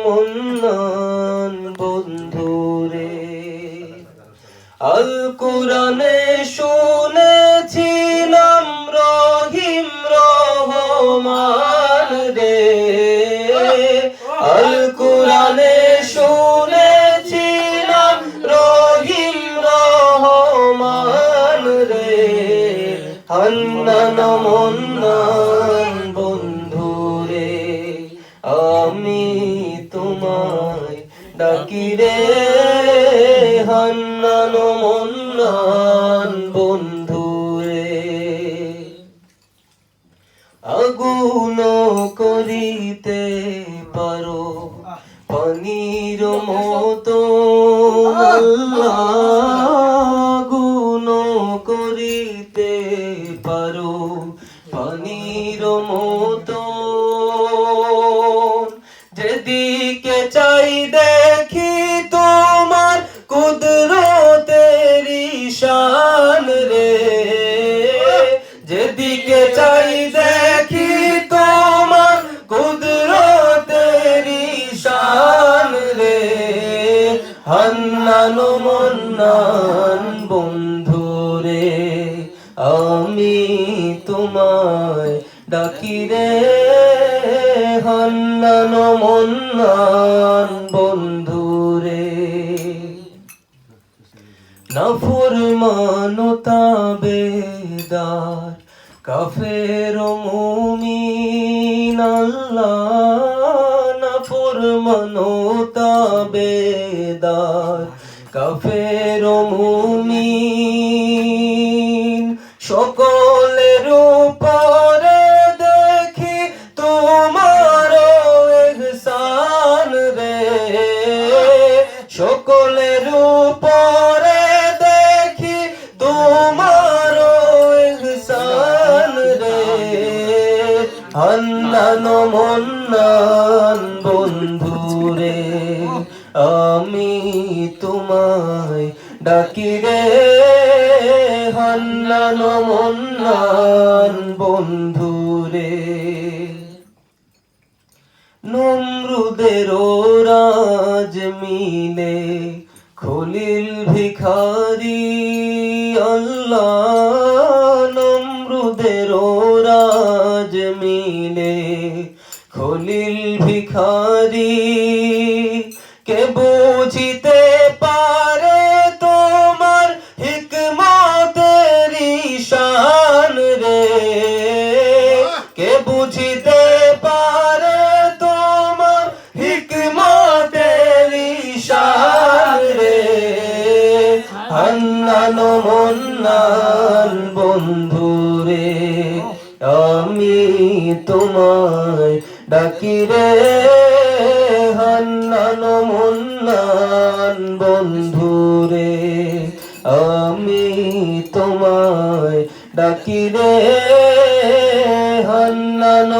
মন্নান বন্ধুরে। আল কোরআনে শুনেছিলাম রহিম রহমান রে, আল কোরআনে শুনেছিলাম রহিম রহমান রে। হান্নান মন্নান বন্ধুরে, আমি তোমায় ডাকি রে, হান্নান মন্নান বন্ধুরে। আগুন করিতে পারো পানির মতো, আল্লাহ আগুন করিতে পারো পানির মতো। যেদিকে চাই দেখি তোমার কুদরতের শান রে, যেদিকে চাই দেখি তোমার কুদরতের শান রে। হান্নান মন্নান বন্ধুরে, আমি তোমায় ডাকি রে, হান্নান মন্নান বন্ধুরে। নাফরমান তাবেদার কাফের মুমিন, আল্লাহ নাফরমান তাবেদার কাফের মুমিন। সকলের উপরে দেখি তোমার ইহসান রে, সকলের উপরে দেখি তোমার ইহসান রে। হান্নান মন্নান বন্ধুরে, আমি তোমায় ডাকি রে, হান্নান মন্নান বন্ধুরে। নমরুদের রাজ মিলে খলিল ভিখারি, আল্লাহ নমরুদের রাজ মিলে খলিল ভিখারি। কে বুঝিতে পারে তোমার হিকমতের শান রে, কে বুঝিতে পারে তোমার হিকমতের শান রে। হান্নান মন্নান বন্ধুরে, আমি তোমায় ডাকি রে, হান্নান মন্নান বন্ধুরে, আমি তোমায় ডাকি রে, হান্নান